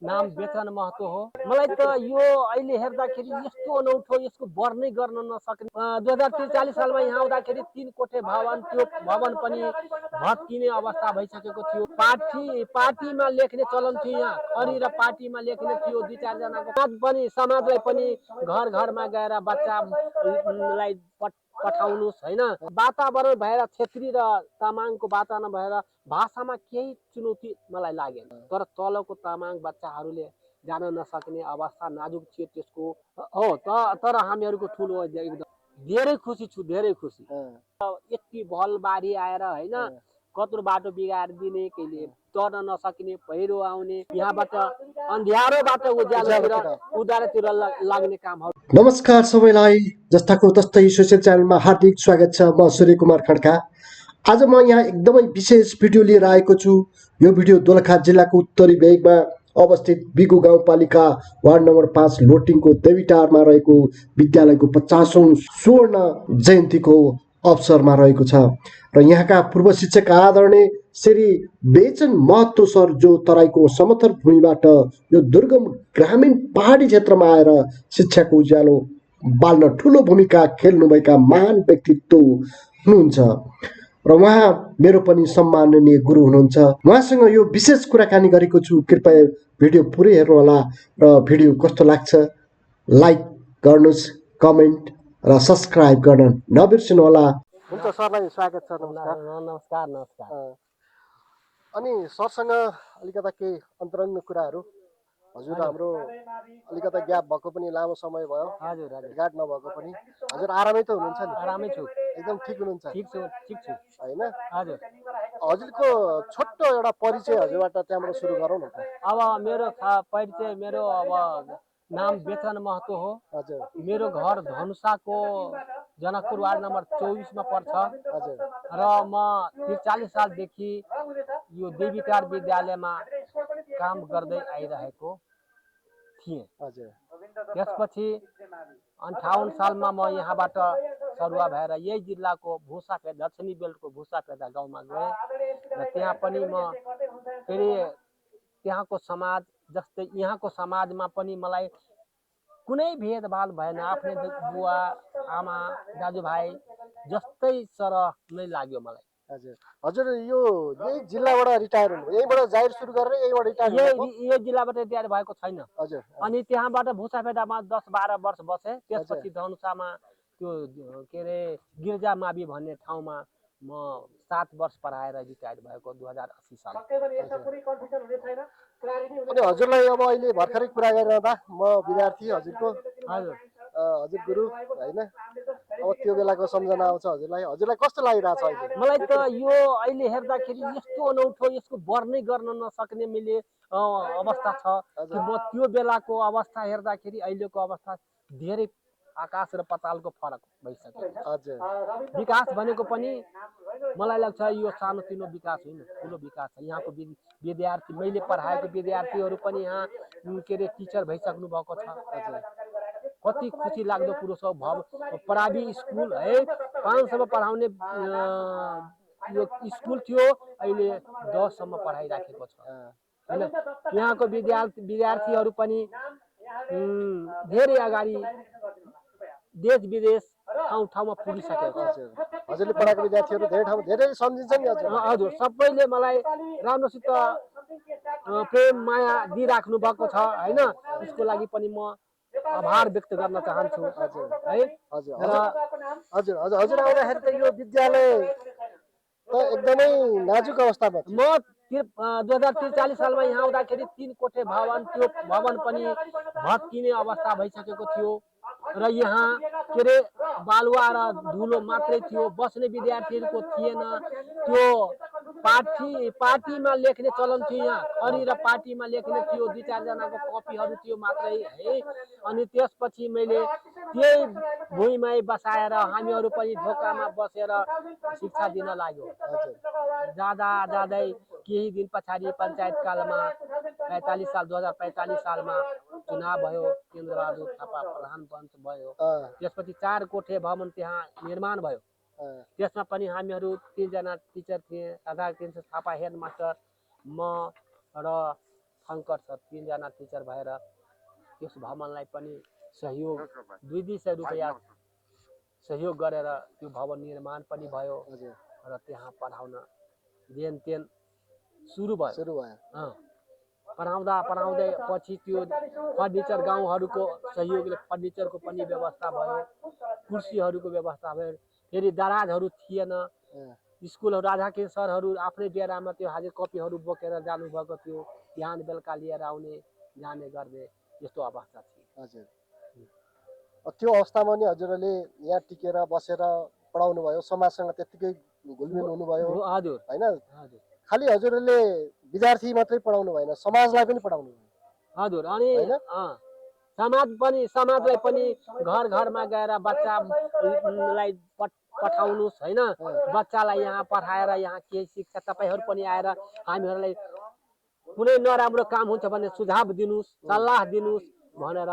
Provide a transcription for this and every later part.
नाम बेचन महतो हो। मलाई त यो अहिले हेर्दाखेरि यस्तो अनौठो, यसको वर्णनै गर्न नसक्ने। 2043 सालमा यहाँ आउँदाखेरि 3 कोठे भवन, त्यो भवन पनि भत्किने अवस्था भइसकेको थियो। पार्टीमा लेख्ने चलन थियो यहाँ, खरी र पार्टीमा लेख्ने थियो 2-4 जनाको। समाजलाई पनि घर घरमा गएर बच्चालाई पठाउनुस् हैन। वातावरण भएर छेत्री र तामाङको वातावरण भएर भाषामा केही चुनौती मलाई लागेन, तर तलको तामाङ बच्चाहरूले जान नसक्ने अवस्था नाजुक थियो त्यसको हो। तर हामीहरूको ठुलो एकदम धेरै खुसी छु, धेरै खुसी। यति भलबारी आएर हैन, कत्रो बाटो बिगारिदिने, कहिले तर्न नसकिने, पहिरो आउने, यहाँबाट अन्ध्यारोबाट उज्यालोतिर लाग्ने कामहरू। नमस्कार सबैलाई, जस्ताको तस्तै सोसियल च्यानलमा हार्दिक स्वागत छ। म सूर्य कुमार खड्का। आज म यहाँ एकदमै विशेष भिडियो लिएर आएको छु। यो भिडियो दोलखा जिल्लाको उत्तरी भेगमा अवस्थित बिगु गाउँपालिका वार्ड नम्बर 5 लोटिङको देवीटारमा रहेको विद्यालयको 50औं स्वर्ण जयन्तीको अवसरमा रहेको छ र यहाँका पूर्व शिक्षक आदरणीय श्री बेचन महतो सर, जो तराईको समथर भूमिबाट यो दुर्गम ग्रामीण पहाडी क्षेत्रमा आएर शिक्षाको उज्यालो बाल्न ठुलो भूमिका खेल्नुभएका महान व्यक्तित्व हुनुहुन्छ र उहाँ मेरो पनि सम्माननीय गुरु हुनुहुन्छ। उहाँसँग यो विशेष कुराकानी गरेको छु। कृपया भिडियो पुरै हेर्नुहोला र भिडियो कस्तो लाग्छ लाइक गर्नुहोस्, कमेन्ट र सब्सक्राइब गर्न नबिर्सनुहोला। हुन्छ सरलाई स्वागत छ। नमस्कार। अनि सरसँग अलिकता केही अन्तरङ्ग कुराहरू, हजुर हाम्रो अलिकता ग्याप भएको पनि लामो समय भयो, हजुर भेटघाट नभएको पनि। हजुर आरामै त हुनुहुन्छ नि? आरामै छु, एकदम ठिक हुनुहुन्छ? ठिक छु हैन? हजुर। हजुरको छोटो एउटा परिचय हजुरबाट त्यहाँबाट सुरु गरौँ न त। अब मेरो परिचय, मेरो अब नाम बेचन महतो हो। हजुर। मेरो घर धनुषाको जनकपुर वार्ड नम्बर 24 मा पर्छ। हजुर। र म 43 सालदेखि यो देवीटार विद्यालयमा काम गर्दै आइरहेको थिएँ। हजुर। त्यसपछि 58 सालमा म यहाँबाट सरुवा भएर यही जिल्लाको भुसापेटा, दक्षिणी बेल्टको भुसापेटा गाउँमा गएँ र त्यहाँ पनि म फेरि त्यहाँको समाज जस्तै यहाँको समाजमा पनि मलाई कुनै भेदभाव भएन। आफ्नै बुवा आमा दाजुभाइ जस्तै सरह नै लाग्यो मलाई। हजुर। हजुर यो यही जिल्लाबाट रिटायर हुनु, यहीबाट जागिर सुरु गरेर यहीबाट रिटायर हुनु? यो जिल्लाबाट रिटायर भएको छैन। हजुर। अनि त्यहाँबाट भुसापेटामा 10-12 वर्ष बसेँ। त्यसपछि धनुषामा त्यो के अरे गिर्जा मावि भन्ने ठाउँमा म 7 वर्ष पढाएर रिटायर भएको 2080 साल। अनि हजुरलाई अब अहिले भर्खरै कुरा गरिरहँदा म विद्यार्थी हजुरको, हजुर गुरु हैन, अब त्यो बेलाको सम्झना आउँछ हजुरलाई। हजुरलाई कस्तो लागिरहेछ अहिले? मलाई त यो अहिले हेर्दाखेरि यस्तो अनौठो, यसको वर्णनै गर्न नसक्ने मैले अवस्था छ कि म त्यो बेलाको अवस्था हेर्दाखेरि अहिलेको अवस्था धेरै आकाश र पातालको फरक भइसक्यो। हजुर। विकास भनेको पनि मलाई लाग्छ यो सानोतिनो विकास होइन, ठुलो विकास छ। यहाँको विद्यार्थी, मैले पढाएको विद्यार्थीहरू पनि यहाँ के अरे टिचर भइसक्नु भएको छ। कति खुसी लाग्दो कुरो छ। प्राइभेट स्कुल है, 5 सम्म पढाउने यो स्कुल थियो, अहिले 10 सम्म पढाइराखेको छ हैन। यहाँको विद्यार्थीहरू पनि धेरै अगाडि देश विदेश ठाउँमा पुगिसकेको छ। हजुरले पढाएको विद्यार्थीहरू धेरै ठाउँ धेरै सम्झिन्छन् नि हजुर? हजुर, सबैले मलाई राम्रोसित प्रेम माया दिइराख्नु भएको छ हैन। यसको लागि पनि म आभार व्यक्त गर्न चाहन्छु। हजुर है हजुर हजुर हजुर हजुर आउँदाखेरि त यो विद्यालय त एकदमै नाजुक अवस्थामा थियो। म 2043 सालमा यहाँ आउँदाखेरि 3 कोठे भवन, त्यो भवन पनि भत्किने अवस्था भइसकेको थियो र यहाँ के अरे बालुवा र धुलो मात्रै थियो। बस्ने विद्यार्थीहरूको थिएन। त्यो पार्टीमा लेख्ने चलन थियो यहाँ, खरी र पार्टीमा लेख्ने थियो। 2-4 जनाको कपीहरू थियो मात्रै है। अनि त्यसपछि मैले त्यही भुइँमै बसाएर हामीहरू पनि ढोकामा बसेर शिक्षा दिन लाग्यो। जाँदै केही दिन पछाडि पञ्चायत कालमा 2045 सालमा चुनाव भयो। केन्द्रबहादुर थापा प्रधानमन्त्री भयो। त्यसपछि 4 कोठे भवन त्यहाँ निर्माण भयो। त्यसमा पनि हामीहरू 3 जना टिचर थिए। राधा कृष्ण थापा हेडमास्टर, म र शङ्कर सर 3 जना टिचर भएर त्यस भवनलाई पनि सहयोग 200 रुपैयाँ सहयोग गरेर त्यो भवन निर्माण पनि भयो र त्यहाँ पढाउन जेनतेन सुरु भयो। पढाउँदै पछि त्यो फर्निचर गाउँहरूको सहयोगले फर्निचरको पनि व्यवस्था भयो, कुर्सीहरूको व्यवस्था भयो। फेरि दराजहरू थिएन, स्कुलहरू राधाकृष्ण सरहरू आफ्नै डेरामा त्यो हाजिर कपीहरू बोकेर जानुभएको थियो, बिहान बेलुका लिएर आउने जाने गर्ने यस्तो अवस्था थियो। हजुर, त्यो अवस्थामा नि हजुरहरूले यहाँ टिकेर बसेर पढाउनु भयो, समाजसँग त्यत्तिकै घुलमिल हुनुभयो हजुर होइन? खालि हजुरहरूले विद्यार्थी मात्रै पढाउनु भएन, समाजलाई पनि पढाउनु भयो। हजुर, अनि समाजलाई पनि घर घरमा गएर बच्चालाई पठाउनुहोस् होइन, बच्चालाई यहाँ पठाएर यहाँ केही शिक्षा तपाईँहरू पनि आएर हामीहरूलाई कुनै नराम्रो काम हुन्छ भने सुझाव दिनुहोस्, सल्लाह दिनुहोस् भनेर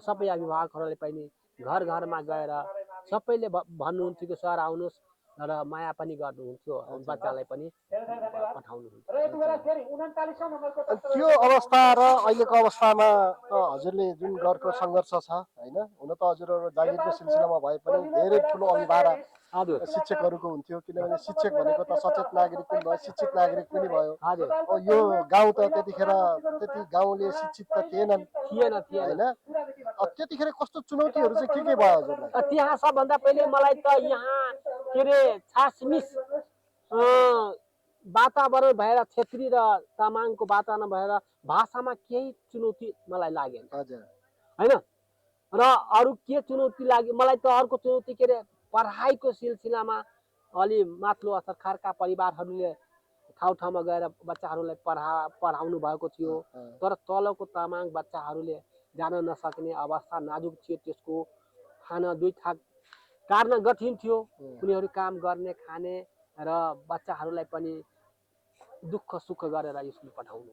सबै अभिभावकहरूले पनि घर घरमा गएर सबैले भन्नुहुन्थ्यो कि सर आउनुहोस् र माया पनि गर्नुहुन्थ्यो, बच्चालाई पनि पठाउनुहुन्थ्यो। त्यो अवस्था र अहिलेको अवस्थामा त हजुरले जुन गरेको सङ्घर्ष छ होइन, हुन त हजुरहरू जागिरको सिलसिलामा भए पनि धेरै ठुलो अभिभावक शिक्षकहरूको हुन्थ्यो, किनभने शिक्षक भनेको त सचेत नागरिक पनि भयो, शिक्षित नागरिक पनि भयो। यो गाउँ त त्यतिखेर त्यति गाउँले शिक्षित त थिएनन् होइन? त्यतिखेर कस्तो चुनौतीहरू चाहिँ के भयो हजुरलाई? त्यहाँ सबभन्दा पहिले मलाई त यहाँ के अरे छासमिस वातावरण भएर छेत्री र तामाङको वातावरण भएर भाषामा केही चुनौती मलाई लागेन होइन। र अरू के चुनौती लाग्यो मलाई त, अर्को चुनौती के अरे पढाइको सिलसिलामा अलि माथिल्लो स्तर खर्का परिवारहरूले ठाउँ ठाउँमा गएर बच्चाहरूलाई पढाउनु भएको थियो, तर तलको तामाङ बच्चाहरूले जान नसक्ने अवस्था नाजुक थियो। त्यसको खान 2 थाक कार्न कठिन थियो, उनीहरू काम गर्ने खाने र बच्चाहरूलाई पनि दुःख सुख गरेर स्कुल पठाउनु।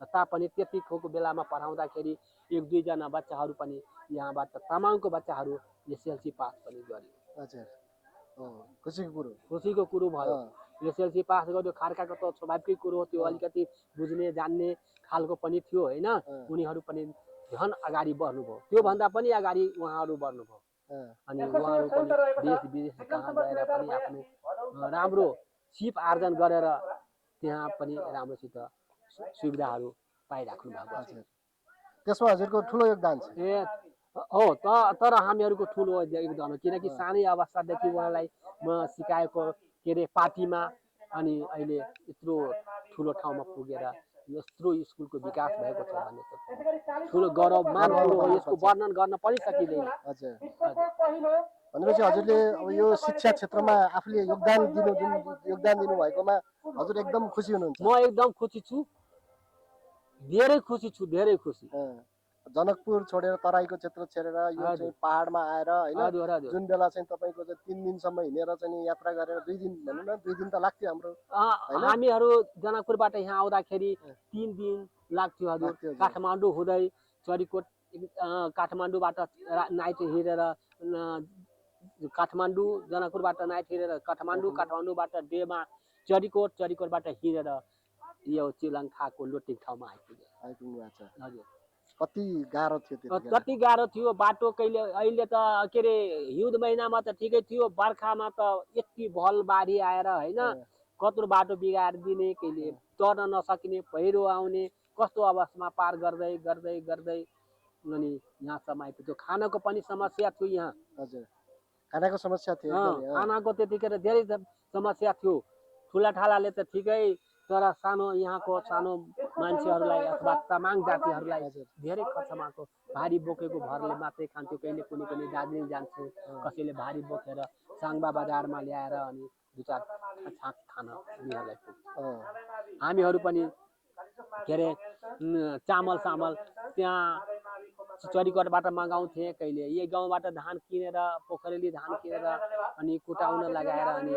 तापनि त्यतिको बेलामा पढाउँदाखेरि 1-2 जना बच्चाहरू पनि यहाँबाट तामाङको बच्चाहरू एसएलसी पास पनि गर्यो। खुसीको कुरो भयो, एसएलसी पास गर्यो। खर्काको त स्वाभाविकै कुरो हो, त्यो अलिकति बुझ्ने जान्ने खालको पनि थियो होइन। उनीहरू पनि झन् अगाडि बढ्नुभयो, त्योभन्दा पनि अगाडि उहाँहरू बढ्नुभयो। अनि उहाँहरू पनि देश विदेश कहाँ गएर पनि आफ्नो राम्रो सिप आर्जन गरेर त्यहाँ पनि राम्रोसित सुविधाहरू पाइराख्नु भएको छ। त्यसमा हजुरको ठुलो योगदान छ। हो तर हामीहरूको ठुलो योगदान हो, किनकि सानै अवस्थादेखि उहाँलाई म सिकाएको के अरे पार्टीमा, अनि अहिले यत्रो ठुलो ठाउँमा पुगेर यत्रो स्कुलको विकास भएको छ भने त ठुलो गौरवमान कुरो हो, यसको वर्णन गर्न पनि सकिँदैन। भनेपछि हजुरले अब यो शिक्षा क्षेत्रमा आफूले योगदान दिनुभएकोमा हजुर एकदम खुसी हुनुहुन्छ? म एकदम खुसी छु, धेरै खुसी छु, धेरै खुसी। जनकपुर छोडेर तराईको क्षेत्र छोडेर यो चाहिँ पहाडमा आएर होइन, जुन बेला चाहिँ तपाईँको चाहिँ 3 दिनसम्म हिँडेर चाहिँ यात्रा गरेर 2 दिन भनौँ न, 2 दिन त लाग्थ्यो हाम्रो। हामीहरू जनकपुरबाट यहाँ आउँदाखेरि 3 दिन लाग्थ्यो हजुर। काठमाडौँ हुँदै चरीकोट, काठमाडौँबाट नाइट हिँडेर काठमाडौँ, जनकपुरबाट नाइट हिँडेर काठमाडौँ, काठमाडौँबाट डेमा चरीकोट, चरीकोटबाट हिँडेर यो चिलङ्खाको लोटिङ ठाउँमा आइपुग्नु भएको छ। हजुर, कति गाह्रो थियो, कति गाह्रो थियो बाटो। कहिले अहिले त के अरे हिउँद महिनामा त ठिकै थियो, बर्खामा त यति भलबाढी आएर होइन कत्रो बाटो बिगाएर दिने, कहिले चढ्न नसकिने, पहिरो आउने, कस्तो अवस्थामा पार गर्दै गर्दै गर्दै अनि यहाँसम्म आइपुग्यो। खानाको पनि समस्या थियो यहाँ। हजुर, खानाको समस्या थियो, खानाको त्यतिखेर धेरै समस्या थियो। ठुला ठालाले त ठिकै, तर सानो यहाँको सानो मान्छेहरूलाई अथवा तामाङ जातिहरूलाई धेरै खर्चमाको भारी बोकेको भरले मात्रै खान्थ्यो। कहिले कुनै दार्जिलिङ जान्थ्यो, कसैले भारी बोकेर साङ्बा बजारमा ल्याएर अनि 2-4 छाक खान उनीहरूलाई पुग्थ्यो। हामीहरू पनि के अरे चामल त्यहाँ चरीकोटबाट मगाउँथे, कहिले यही गाउँबाट धान किनेर, पोखरेली धान किनेर अनि कुटाउन लगाएर अनि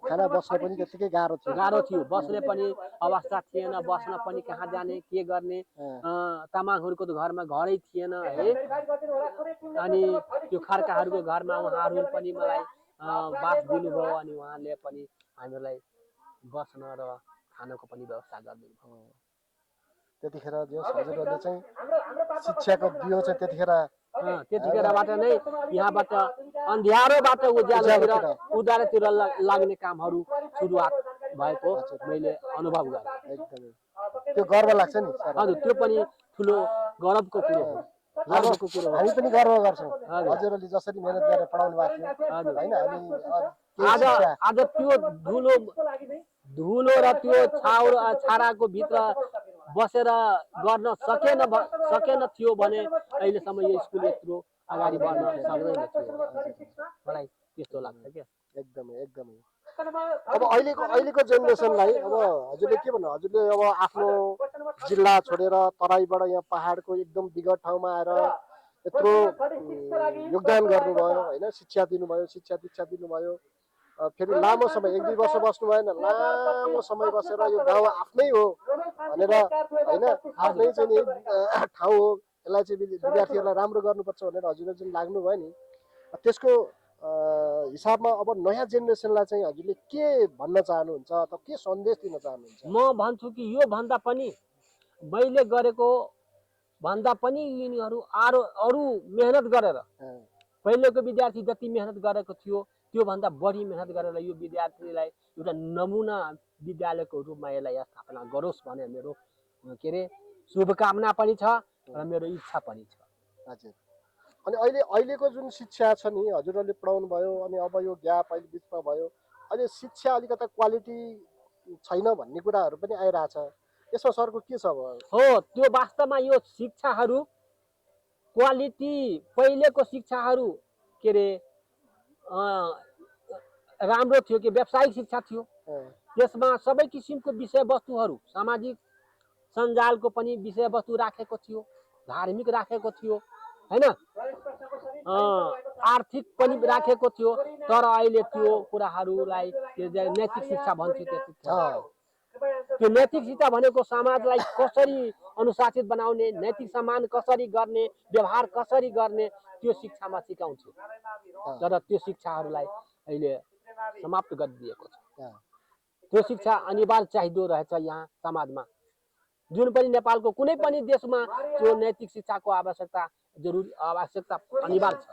खाना बस्न पनि त्यतिकै गाह्रो थियो। बस्ने पनि अवस्था थिएन, बस्न पनि कहाँ जाने के गर्ने। तामाङहरूको त घरमा घरै थिएन है। अनि त्यो खर्काहरूको घरमा उहाँहरू पनि मलाई बास दिनुभयो, अनि उहाँले पनि हामीलाई बस्न र खानको पनि व्यवस्था गरिदिनु भयो। त्यतिखेर जो हजुरहरूले चाहिँ शिक्षाको दियो चाहिँ त्यतिखेरबाट नै यहाँबाट अन्ध्यारोबाट उज्यालोतिर लाग्ने कामहरू सुरुवात भएको मैले अनुभव गरेँ। एकदमै त्यो गर्व लाग्छ नि सर। हजुर, त्यो पनि ठुलो गर्वको कुरो हो। गर्वको कुरो हो। हामी पनि गर्व गर्छौँ हजुरहरूले जसरी मेहनत गरेर पढाउनु भएको थियो होइन। आज त्यो धुलो र त्यो छाराको भित्र बसेर गर्न सकेन थियो भने अहिलेसम्म यो स्कुल यत्रो अगाडि बढ्न सक्दैन थियो। मलाई त्यस्तो लाग्छ क्या। एकदमै अब अहिलेको जेनेरेसनलाई अब हजुरले के भन्नु? हजुरले अब आफ्नो जिल्ला छोडेर तराईबाट यहाँ पहाडको एकदम विगत ठाउँमा आएर यत्रो योगदान गर्नुभयो होइन। शिक्षा दिनुभयो, शिक्षा दीक्षा दिनुभयो। फेरि लामो समय 1-2 वर्ष बस्नु भएन, लामो समय बसेर यो गाउँ आफ्नै हो भनेर होइन, आफ्नै चाहिँ नि ठाउँ हो, यसलाई चाहिँ विद्यार्थीहरूलाई राम्रो गर्नुपर्छ भनेर हजुरले जुन लाग्नुभयो नि, त्यसको हिसाबमा अब नयाँ जेनेरेसनलाई चाहिँ हजुरले के भन्न चाहनुहुन्छ अथवा के सन्देश दिन चाहनुहुन्छ? म भन्छु कि यो भन्दा पनि मैले गरेको भन्दा पनि यिनीहरू अरू मेहनत गरेर पहिलेको विद्यार्थी जति मेहनत गरेको थियो त्योभन्दा बढी मेहनत गरेर यो विद्यार्थीलाई एउटा नमुना विद्यालयको रूपमा यसलाई स्थापना गरोस् भने मेरो के अरे शुभकामना पनि छ र मेरो इच्छा पनि छ। हजुर। अनि अहिलेको जुन शिक्षा छ नि हजुरहरूले पढाउनु भयो, अनि अब यो ग्याप अहिले बिचमा भयो, अहिले शिक्षा अलिकता क्वालिटी छैन भन्ने कुराहरू पनि आइरहेछ। यसमा सरको के छ? हो, त्यो वास्तवमा यो शिक्षाहरू क्वालिटी पहिलेको शिक्षाहरू के अरे राम्रो थियो कि व्यावसायिक शिक्षा थियो। त्यसमा सबै किसिमको विषयवस्तुहरू सामाजिक सञ्जालको पनि विषयवस्तु राखेको थियो, धार्मिक राखेको थियो हैन, आर्थिक पनि राखेको थियो। तर अहिले त्यो कुराहरूलाई नैतिक शिक्षा भन्थ्यो। त्यो नैतिक शिक्षा भनेको समाजलाई कसरी अनुशासित बनाउने, नैतिक सम्मान कसरी गर्ने, व्यवहार कसरी गर्ने, त्यो शिक्षामा सिकाउँथ्यो। तर त्यो शिक्षाहरूलाई अहिले समाप्त गरिदिएको छ। त्यो शिक्षा अनिवार्य चाहिँदो रहेछ यहाँ समाजमा। जुन पनि नेपालको कुनै पनि देशमा त्यो नैतिक शिक्षाको आवश्यकता अनिवार्य छ।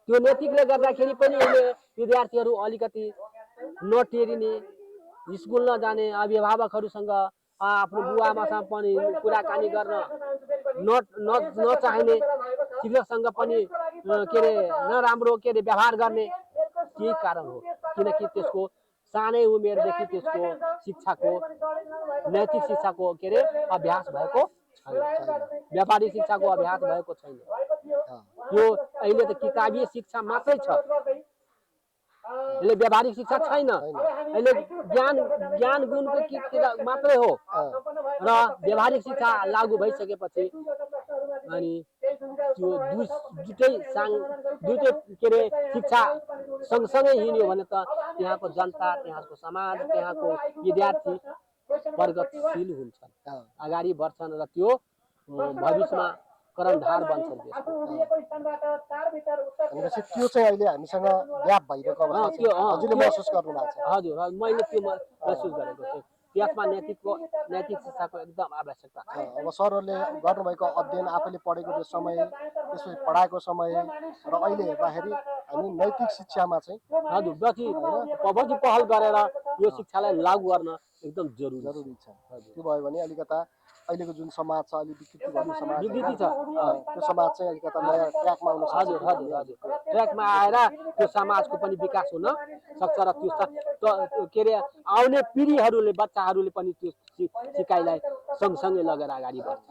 त्यो नैतिकले गर्दाखेरि पनि विद्यार्थीहरू अलिकति नटेरिने, स्कुल नजाने, अभिभावकहरूसँग आफ्नो बुवाआमासँग पनि कुराकानी गर्न नचाहिने, शिक्षकसँग पनि के अरे नराम्रो के अरे व्यवहार गर्ने के कारण हो? किनकि त्यसको सानै उमेरदेखि त्यसको शिक्षाको नैतिक शिक्षाको के अरे अभ्यास भएको छैन, व्यापारिक शिक्षाको अभ्यास भएको छैन। यो अहिले त किताबीय शिक्षा मात्रै छ, अहिले व्यावहारिक शिक्षा छैन। अहिले ज्ञान गुणको किताब मात्रै हो र व्यावहारिक शिक्षा लागू भइसकेपछि अनि त्यो दुईटै के अरे शिक्षा सँगसँगै हिँड्यो भने त त्यहाँको जनता, त्यहाँको समाज, त्यहाँको विद्यार्थी प्रगतिशील हुन्छन्, अगाडि बढ्छन् र त्यो भविष्यमा कर्णधार बन्छन्। त्यो चाहिँ अहिले हामीसँग ग्याप भइरहेको अवस्था छ, हजुरले महसुस गर्नु भएको छ? हजुर, मैले त्यो महसुस गरेको छु। त्यसमा नैतिक शिक्षाको एकदम आवश्यकता छ। अब सरहरूले गर्नुभएको अध्ययन, आफैले पढेको त्यो समय, त्यसपछि पढाएको समय र अहिले हेर्दाखेरि हामी नैतिक शिक्षामा चाहिँ हजुर बढी पहल गरेर यो शिक्षालाई लागू गर्न एकदम जरुरी छ। त्यो भयो भने अलिकता अहिलेको जुन समाज छ, अलि विकृति भएको समाज छ, त्यो समाज चाहिँ अलिकता नयाँ ट्र्याकमा आउन सक्छ। हजुर ट्र्याकमा आएर त्यो समाजको पनि विकास हुन सक्छ र त्यो के अरे आउने पिँढीहरूले, बच्चाहरूले पनि त्यो सिकाइलाई सँगसँगै लगेर अगाडि बढ्छ।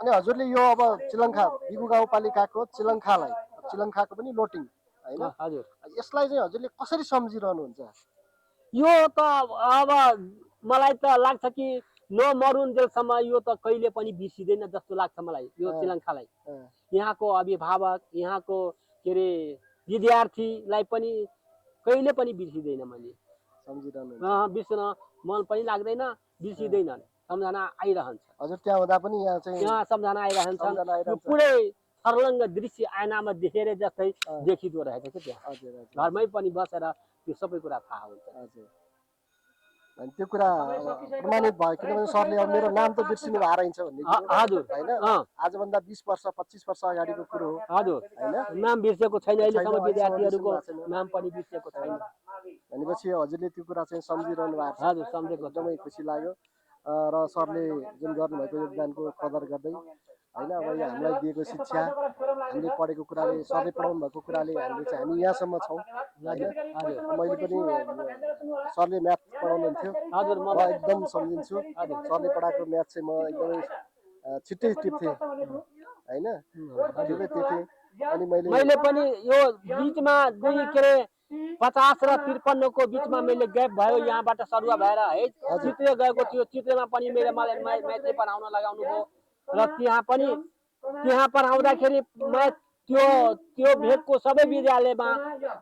अनि हजुरले यो अब चिलङ्खा बिगु गाउँपालिकाको चिलङ्खाको पनि लोटिङ हैन, हजुर, यसलाई चाहिँ हजुरले कसरी सम्झिरहनुहुन्छ? यो त अब मलाई त लाग्छ कि नमरुन्जेलसम्म यो त कहिले पनि बिर्सिँदैन जस्तो लाग्छ मलाई यो चिलङ्खालाई। यहाँको अभिभावक, यहाँको के अरे विद्यार्थीलाई पनि कहिले पनि बिर्सिँदैन। मैले बिर्सन मन पनि लाग्दैन, बिर्सिँदैन, सम्झना आइरहन्छ। हजुर त्यहाँ हुँदा पनि यहाँ सम्झना आइरहन्छ। पुरै सर्लङ्ग दृश्य आएनामा देखेर जस्तै देखिदो रहेछ कि त्यहाँ घरमै पनि बसेर त्यो सबै कुरा थाहा हुन्छ। अनि त्यो कुरा प्रमाणित भयो किनभने सरले अब मेरो नाम त बिर्सिनु भएर रहन्छ भन्ने हजुर होइन अँ आजभन्दा 20 वर्ष 25 वर्ष अगाडिको कुरो हो हजुर होइन नाम बिर्सेको छैन अहिलेसम्म छैन, विद्यार्थीहरूको बिर्सिनु भएको छैन। नाम पनि बिर्सेको छैन भनेपछि हजुरले त्यो कुरा चाहिँ सम्झिरहनु भएको छ हजुर सम्झेको छ एकदमै खुसी लाग्यो र सरले जुन गर्नुभएको योगदानको कदर गर्दै होइन अब यो हामीलाई दिएको शिक्षा हामीले पढेको कुराले सरले पढाउनु भएको कुराले हामीले चाहिँ हामी यहाँसम्म छौँ होइन मैले पनि सरले म्याथ पढाउनुहुन्थ्यो हजुर म एकदम सम्झिन्छु सरले पढाएको म्याथ चाहिँ म एकदमै छिट्टै टिप्थेँ होइन छिट्टै टिप्थेँ अनि मैले पनि यो बिचमा दुई के अरे 50 र 53 को बिचमा मैले ग्याप भयो यहाँबाट सरुवा भएर है चित्रे गएको थियो चित्रेमा पनि मैले मलाई म्याथै पढाउन लगाउनु भयो र त्यहाँ पढाउँदाखेरि त्यो भेगको सबै विद्यालयमा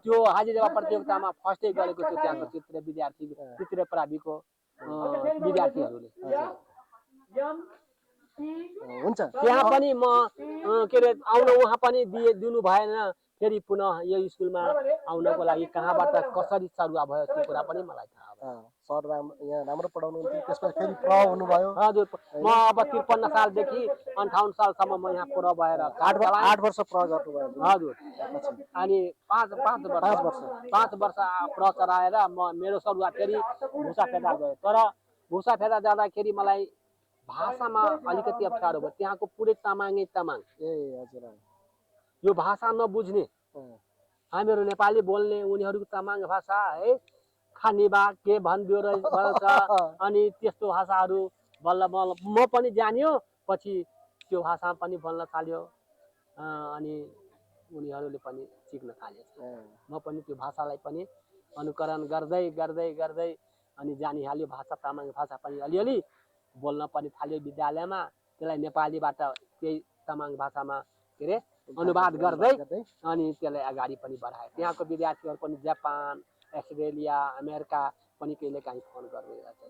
त्यो हाजिरा प्रतियोगितामा फर्स्टै गरेको थियो त्यहाँको चित्र प्राविको विद्यार्थीहरूले हुन्छ त्यहाँ पनि म के अरे आउन उहाँ पनि दिनु भएन फेरि पुनः यो स्कुलमा आउनको लागि कहाँबाट कसरी सरुवा भयो त्यो कुरा पनि मलाई थाहा भयो सर यहाँ राम्रो पढाउनुहुन्थ्यो त्यसपछि फेरि प्र हुनुभयो हजुर म अब 53 सालदेखि 58 सालसम्म म यहाँ पुरा भएर 8 वर्ष प्र गर्नुभयो हजुर अनि 5 वर्ष प्र चलाएर मेरो सरुवा फेरि भुसा फेदा गयो तर भुसा फेदा जाँदाखेरि मलाई भाषामा अलिकति अप्ठ्यारो भयो त्यहाँको पुरै तामाङै तामाङ ए हजुर यो भाषा नबुझ्ने हामीहरू नेपाली बोल्ने उनीहरूको तामाङ भाषा है खानिबा के भन्दियो रहेछ अनि त्यस्तो भाषाहरू बल्ल बल्ल म पनि जान्यो पछि त्यो भाषा पनि बोल्न थाल्यो अनि उनीहरूले पनि सिक्न थाले म पनि त्यो भाषालाई पनि अनुकरण गर्दै गर्दै गर्दै अनि जानिहाल्यो भाषा तामाङ भाषा पनि अलिअलि बोल्न पनि थाल्यो विद्यालयमा त्यसलाई नेपालीबाट त्यही तामाङ भाषामा के अरे अनुवाद गर्दै अनि त्यसलाई अगाडि पनि बढाए त्यहाँको विद्यार्थीहरू पनि जापान अस्ट्रेलिया अमेरिका पनि कहिलेकाहीँ फोन गर्दै रहेछ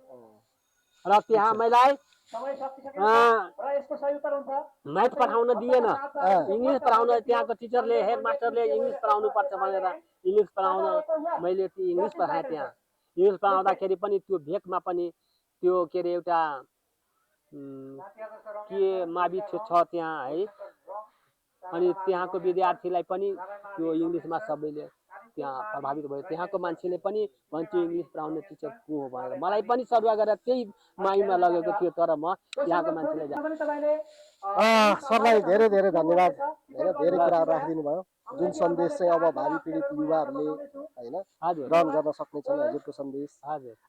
र त्यहाँ मलाई म्याथ पढाउन दिएन इङ्ग्लिस पढाउन त्यहाँको टिचरले हेड मास्टरले इङ्ग्लिस पढाउनु पर्छ भनेर इङ्ग्लिस पढाउन मैले इङ्ग्लिस पढाएँ त्यहाँ इङ्ग्लिस पढाउँदाखेरि पनि त्यो भेकमा पनि त्यो के अरे एउटा के मावि छ त्यहाँ है अनि त्यहाँको विद्यार्थीलाई पनि त्यो इङ्ग्लिसमा सबैले त्यहाँ प्रभावित भयो त्यहाँको मान्छेले पनि भन्थ्यो इङ्ग्लिस पढाउने टिचर को हो भनेर मलाई पनि सरुवा गरेर त्यही माइमा लगेको थियो तर म त्यहाँको मान्छेले सरलाई धेरै धेरै धन्यवाद होइन धेरै कुराहरू राखिदिनु भयो जुन सन्देश चाहिँ अब भावी पीडित युवाहरूले होइन ग्रहण गर्न सक्नेछन् हजुरको सन्देश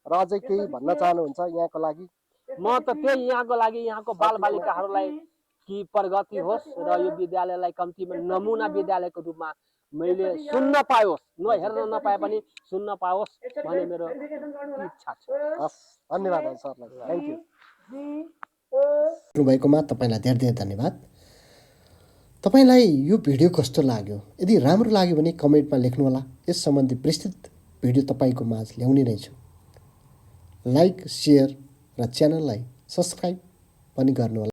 र अझै केही भन्न चाहनुहुन्छ यहाँको लागि म त त्यही यहाँको लागि यहाँको बालबालिकाहरूलाई कि प्रगति होस् र यो विद्यालयलाई कम्तीमा नमुना विद्यालयको रूपमा मैले सुन्न पाओस् हेर्न नपाए पनि सुन्न पाओस् भन्ने मेरो इच्छा छ हस् धन्यवाद सरलाई थ्याङ्क यू भएकोमा तपाईँलाई धेरै धेरै धन्यवाद तपाईँलाई यो भिडियो कस्तो लाग्यो यदि राम्रो लाग्यो भने कमेन्टमा लेख्नुहोला यस सम्बन्धी विस्तृत भिडियो तपाईँको माझ ल्याउने नै छु लाइक सेयर र च्यानललाई सब्सक्राइब पनि गर्नुहोला